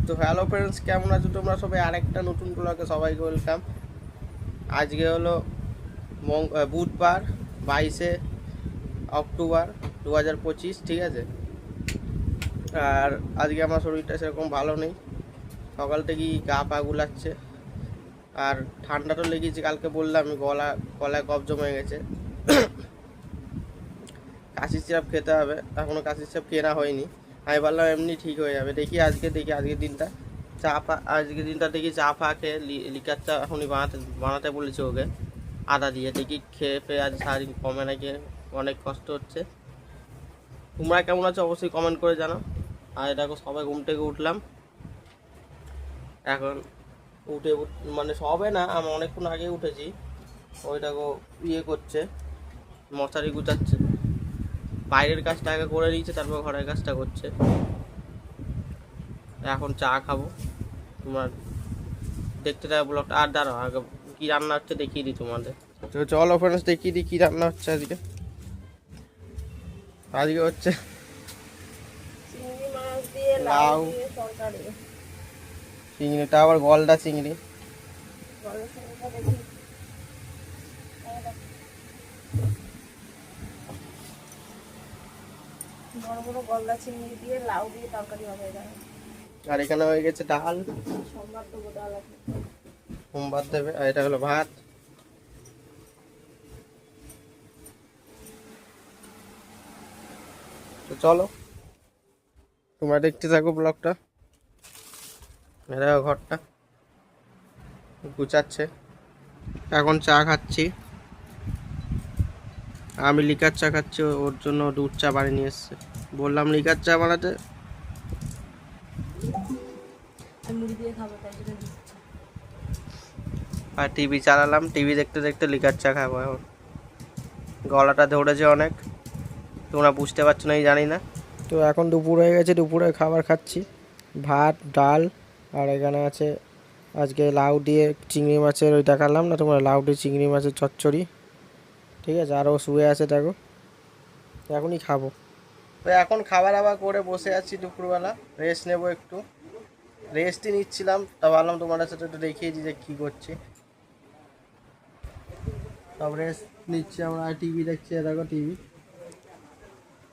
তো hello friends, কেমন আছো তোমরা সবাই? আরেকটা নতুন ব্লগে সবাইকে ওয়েলকাম। আজকে হলো বুধবার 22 অক্টোবর 2025, ঠিক আছে। আর আজকে আমার শরীরটা সেরকম ভালো নেই, সকাল থেকেই গা পা গুলাচ্ছে। আর ঠান্ডাটা লেগেছে, কালকে বললাম গলায় কফ জমে গেছে। কাশির সিরাপ খেতে হবে, এখনও কাশির সিরাপ কেনা হয়নি। আমি বললাম এমনি ঠিক হয়ে যাবে। দেখি আজকের দিনটা আজকের দিনটা দেখি চা ফা খেয়ে লিকার চা এখনই বানাতে বলেছে ওকে, আদা দিয়ে। দেখি খেয়ে পেয়ে আজ সারাদিন কমে নাকি, অনেক কষ্ট হচ্ছে। তোমরা কেমন আছো অবশ্যই কমেন্ট করে জানাও। আর দেখো সবাই ঘুম থেকে উঠলাম এখন। মানে সবে না, আমি অনেকক্ষণ আগে উঠেছি। ওই দেখো করছে, মশারি গুছাচ্ছে। বাইরের কাজটা আগে করে নিয়েছে, তারপর ঘরের কাজটা করছে। এখন চা খাবো। তোমার দেখতে থাকো ব্লগটা। আর দাঁড়াও, আগে কী রান্না হচ্ছে দেখিয়ে দিই তোমাদের। তো চলো ফ্রেন্ডস, দেখিয়ে দিই কী রান্না হচ্ছে আজকে। আজকে হচ্ছে চিংড়ি মাছ দিয়ে লাউ, দিয়ে তরকারি। চিংড়িটা আবার গলদা চিংড়ি। গলা চিংড়িটা দেখি বড় বড় গলদা চিংড়ি দিয়ে লাউ দিয়ে তরকারি হবে। আর এখানে হয়ে গেছে ডাল, সোমবার তো ডাল আছে। সোমবার দেবে। আর এটা হলো ভাত। তো চলো তোমরা দেখতে থাকো ব্লগটা। দেখো ঘরটা গুছাচ্ছে, এখন চা খাচ্ছি। আমি লিকার চা খাচ্ছি, ওর জন্য দুধ চা বানিয়ে নিয়ে এসছে। বললাম লিকার চা বানাতে, মুড়ি দিয়ে খাবো তাই জন্য দিচ্ছি। আর টিভি চালালাম, টিভি দেখতে দেখতে লিকার চা খাবো এখন। গলাটা ধরেছে অনেক, তোমরা বুঝতে পারছো না জানি না। তো এখন দুপুর হয়ে গেছে, দুপুরে খাবার খাচ্ছি। ভাত, ডাল, আর এখানে আছে আজকে লাউ দিয়ে চিংড়ি মাছের, ওই দেখালাম না তোমরা, লাউ দিয়ে চিংড়ি মাছের চচ্চড়ি, ঠিক আছে। আরও শুয়ে আছে দেখো, এখনই খাবো। তো এখন খাবার আবার করে বসে আছি, দুপুরবেলা রেস্ট নেবো একটু। রেস্টই নিচ্ছিলাম, তা ভাবলাম তোমাদের সাথে একটু দেখিয়ে দিই যে কী করছি। সব রেস্ট নিচ্ছি আমরা, টিভি দেখছি। দেখো টিভি,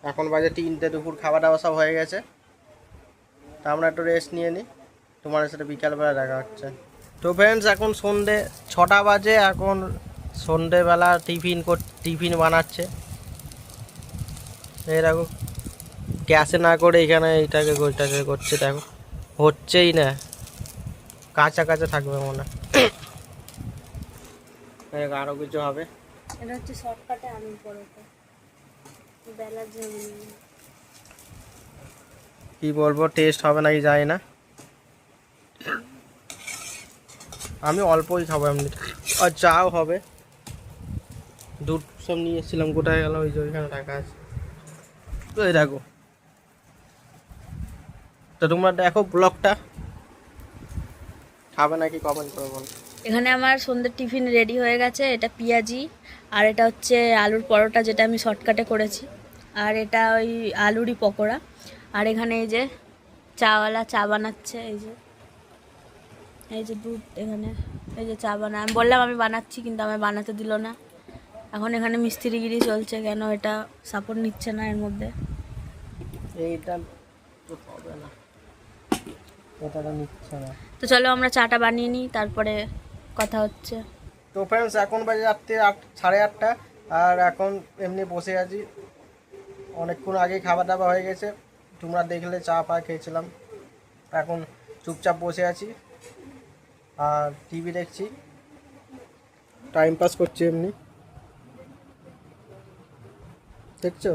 এখন বাজে 3টে, দুপুর খাওয়া দাওয়া সব হয়ে গেছে। তা আমরা একটু রেস্ট নিয়ে নিই, তোমাদের সাথে বিকালবেলা দেখা হচ্ছে। তো ফ্রেন্ডস, এখন সন্ধে 6টা বাজে। এখন সন্ধেবেলা টিফিন বানাচ্ছে। এই দেখো, গ্যাসে না করে এখানে এইটাকে ওইটাকে করছে। দেখো হচ্ছেই না, কাঁচা কাঁচা থাকবে মনে হয়। আরও কিছু হবে। এটা হচ্ছে শর্টকাটে আলুর পরোটা, বেলার জন্য। কি বলবো, টেস্ট হবে নাকি জানি না। আমি অল্পই খাবো এমনি, আর চাও হবে। দুধ সব নিয়ে এসেছিলাম, কোথায় গেল? ওই যে ওইখানে রাখা আছে। তো এই দেখো, তো তোমরা দেখো ব্লগটা, খাবে নাকি কমেন্ট করে বলো। এখানে আমার সন্ধ্যের টিফিন রেডি হয়ে গেছে। এটা পেঁয়াজি, আর এটা হচ্ছে আলুর পরোটা যেটা আমি শর্টকাটে করেছি, আর এটা ওই আলুরই পকোড়া। আর এখানে এই যে চাওয়ালা চা বানাচ্ছে, এই যে দুধ, এখানে এই যে চা আমি বললাম আমি বানাচ্ছি, কিন্তু আমায় বানাতে দিল না। এখন এখানে মিস্ত্রিগিরি চলছে, কেন এটা সাপোর্ট নিচ্ছে না এর মধ্যে। এইটা তো হবে না, এটা নিচ্ছে না। তো চলো আমরা চাটা বানিয়ে নিই, তারপরে কথা হচ্ছে। তো ফ্রেন্ডস, এখন বাজে রাত্রি 8, 8:30। আর এখন এমনি বসে আছি, অনেকক্ষণ আগেই খাবার দাবার হয়ে গেছে। তোমরা দেখলে চা পা খেয়েছিলাম। এখন চুপচাপ বসে আছি আর টিভি দেখছি, টাইম পাস করছি এমনি। দেখছো,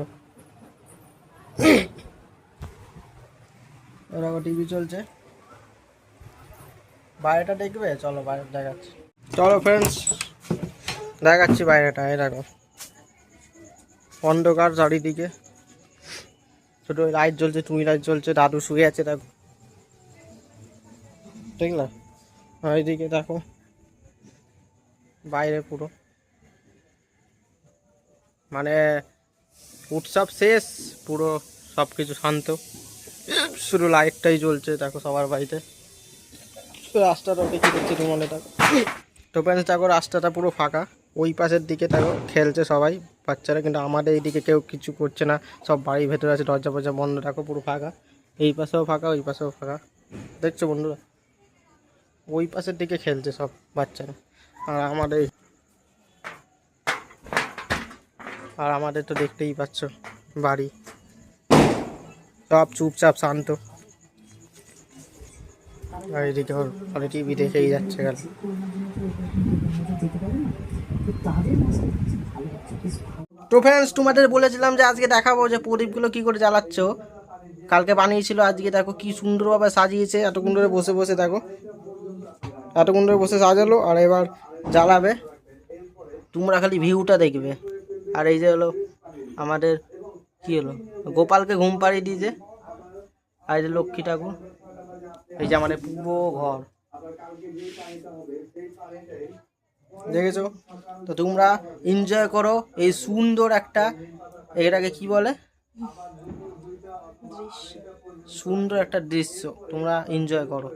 এরকম টিভি চলছে। বাইরেটা দেখবে? চলো বাইরে দেখাচ্ছি। চলো ফ্রেন্ডস, দেখাচ্ছি বাইরেটা। এই দেখো, অন্ধকার চারিদিকে, ছোটো লাইট জ্বলছে, টুনি লাইট জ্বলছে। দাদু শুয়ে আছে দেখো, ঠিক না? আর এইদিকে দেখো বাইরে পুরো, মানে উৎসব শেষ, পুরো সব কিছু শান্ত। শুধু লাইটটাই জ্বলছে দেখো সবার বাড়িতে। রাস্তাটা দেখি দেখছি তোমার দেখো। তো ফ্রেন্ডস দেখো রাস্তাটা পুরো ফাঁকা, ওই পাশের দিকে দেখো খেলছে সবাই বাচ্চারা, কিন্তু আমাদের এইদিকে কেউ কিছু করছে না, সব বাড়ির ভেতরে আছে, দরজা ফরজা বন্ধ, দেখো পুরো ফাঁকা। এই পাশেও ফাঁকা, ওই পাশেও ফাঁকা, দেখছো বন্ধুরা? ওই পাশের দিকে খেলছে সব বাচ্চারা, আর আমাদের তো দেখতেই পাচ্ছ বাড়ি, সব চুপচাপ শান্ত। আর এদিকে ওর ফলে টিভি দেখেই যাচ্ছে গেল। তো ফ্রেন্ডস তোমাদের বলেছিলাম যে আজকে দেখাবো যে প্রদীপগুলো কি করে জ্বালাচ্ছ, কালকে বানিয়েছিল, আজকে দেখো কি সুন্দরভাবে সাজিয়েছে, এতক্ষণ ধরে বসে বসে দেখো, এতক্ষণ ধরে বসে সাজালো, আর এবার জ্বালাবে। তোমরা খালি ভিউটা দেখবে। আর এই যে হলো আমাদের কি হলো, গোপালকে ঘুম পাড়িয়ে দিয়েছে, আর এই যে লক্ষ্মী ঠাকুর, এই যে আমাদের পুরো ঘর, দেখেছো? তো তোমরা এনজয় করো এই সুন্দর একটা, এটাকে কি বলে, সুন্দর একটা দৃশ্য, তোমরা এনজয় করো।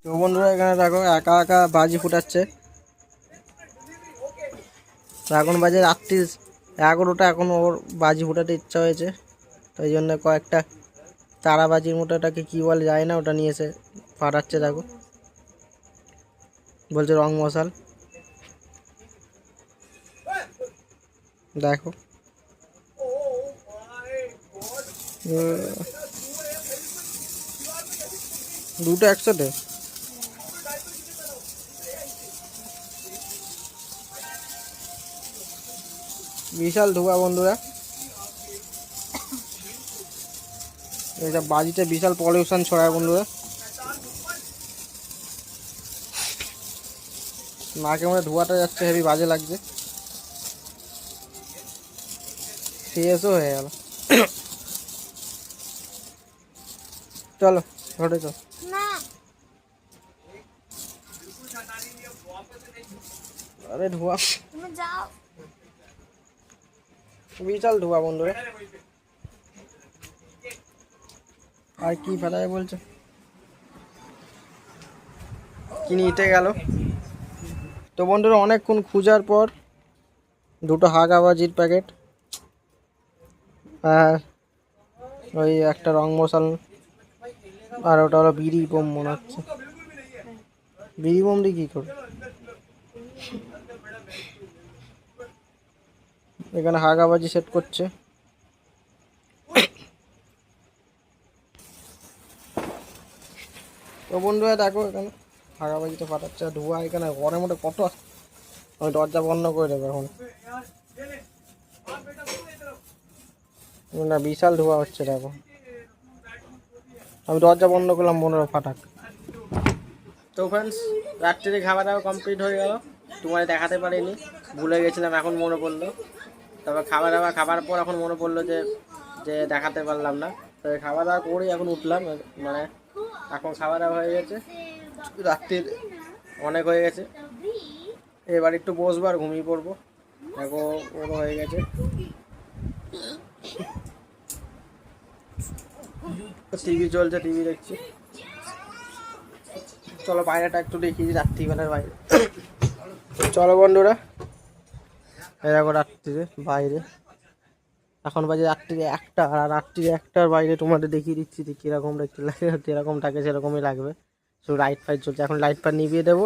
তো বন্ধুরা এখানে দেখো একা একা বাজি ফুটাচ্ছে। তো এখন বাজে রাত্রি 11টা, এখন ওর বাজি ফুটাতে ইচ্ছা হয়েছে, তো এই জন্য কয়েকটা তারাবাজির মতো, ওটাকে কী বলে যায় না, ওটা নিয়ে এসে ফাটাচ্ছে। দেখো বলছে রং মশাল, দেখো দুটো একসাথে। বিশাল ধোঁয়া বন্ধুরা, এটা বাজিতে বিশাল পলিউশন ছড়ায় বন্ধুরা, নাকে মধ্যে ধোঁয়াটা যাচ্ছে, হেভি বাজে লাগছে, শেষও হয়ে গেল। চলো ঘটে চল, আরে ধোঁয়া, বিশাল ধোঁয়া বন্ধুরা। আর কি ফাটায় বলছো, কি নিতে গেল? তো বন্ধুরা অনেকক্ষণ খোঁজার পর দুটো হাগাবাজির প্যাকেট, আর ওই একটা রং মশাল, আর ওটা হলো বিড়ি বোম মনে হচ্ছে। বিড়ি বোম দিয়ে কী করবে? এখানে হাগাবাজি সেট করছে। তো বন্ধুরা দেখো এখানে হাগাবাজিটা ফাটাচ্ছে, ধোঁয়া এখানে ঘরের মধ্যে কত, আমি দরজা বন্ধ করে দেবো এখন না, বিশাল ধোঁয়া হচ্ছে দেখো, আমি দরজা বন্ধ করলাম, মনে ফাটাক। তো ফ্রেন্ডস রাত্রিরে খাওয়া দাওয়া কমপ্লিট হয়ে গেল, তোমায় দেখাতে পারিনি, ভুলে গেছিলাম, এখন মনে পড়লো। তবে খাওয়া দাওয়া খাবার পর এখন মনে পড়লো যে যে দেখাতে পারলাম না। তো খাওয়া দাওয়া করে এখন উঠলাম, মানে এখন খাওয়া দাওয়া হয়ে গেছে, রাত্রির অনেক হয়ে গেছে, এবার একটু বসবো আর ঘুমিয়ে পড়বো, দেখো ওরও হয়ে গেছে। টিভি চলছে, টিভি দেখছি। চলো বাইরেটা একটু দেখি, রাত্রিবেলার বাইরে। চলো বন্ধুরা, এরকম রাত্রিরে বাইরে, এখন বাজে রাত্রিরে 1টা, আর রাত্রিরে 1টার বাইরে তোমাদের দেখিয়ে দিচ্ছি যে কীরকম দেখতে লাগে, যেরকম থাকে সেরকমই লাগবে, শুধু লাইট ফাইট চলছে। এখন লাইট ফাইট নিভিয়ে দেবো,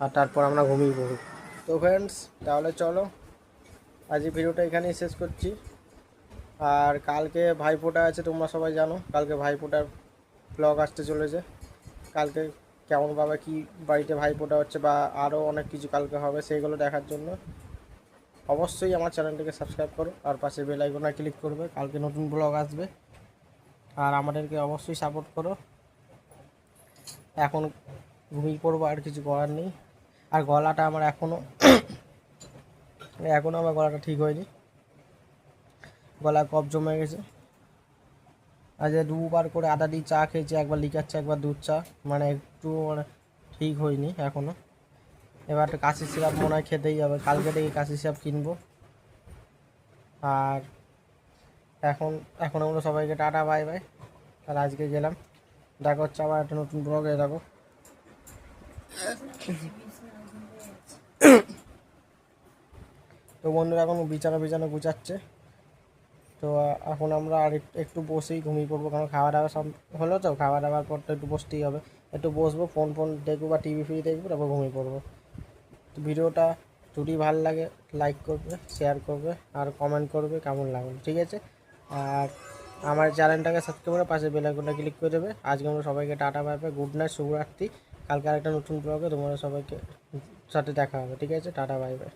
আর তারপর আমরা ঘুমিয়ে পড়ব। তো ফ্রেন্ডস তাহলে চলো আজ ভিডিওটা এখানেই শেষ করছি, আর কালকে ভাইফোঁটা আছে, তোমরা সবাই জানো কালকে ভাইফোঁটার ব্লগ আসতে চলেছে। কালকে কেমনভাবে কি বাড়িতে ভাইফোঁটা হচ্ছে বা আরও অনেক কিছু কালকে হবে, সেইগুলো দেখার জন্য অবশ্যই আমার চ্যানেলটিকে সাবস্ক্রাইব করো আর পাশে বেল আইকনে ক্লিক করবে। কালকে নতুন ব্লগ আসবে আর আমাদেরকে অবশ্যই সাপোর্ট করো। এখন ঘুমিয়ে পড়বো, আর কিছু করার নেই। আর গলাটা আমার এখনও আমার গলাটা ঠিক হয়নি, গলায় কফ জমে গেছে। আজ 2বার করে আদা দিয়ে চা খেয়েছি, একবার লিকার চা একবার দুধ চা, মানে একটু মানে ঠিক হয়নি এখনও। এবার একটা কাশি সিরাপ মনে হয় খেতেই হবে, কালকে থেকে কাশি সিরাপ কিনবো। আর এখন আমরা সবাইকে টাটা বাই বাই। আর আজকে গেলাম, দেখা হচ্ছে আবার একটা নতুন ব্লগে। দেখো তো বন্ধুরা এখন বিছানা গুছাচ্ছে। তো এখন আমরা আর একটু বসেই ঘুমিয়ে পড়বো, কারণ খাওয়া দাওয়া সব হলো, তো খাওয়া দাওয়ার পর তো একটু বসতেই হবে। একটু বসবো, ফোন দেখবো বা টিভি দেখবো, তারপর ঘুমিয়ে পড়বো। তো ভিডিওটা যদি ভালো লাগে লাইক করবে, শেয়ার করবে আর কমেন্ট করবে কেমন লাগলো, ঠিক আছে? আর আমার চ্যানেলটাকে সাবস্ক্রাইব করে পাশে বেল আইকনটা ক্লিক করে দেবে। আজকে আমরা সবাইকে tata bye bye, good night, শুভরাত্রি। কালকে আরেকটা নতুন ব্লগে তোমাদের সবাইকে সাথে দেখা হবে, ঠিক আছে? Tata bye bye.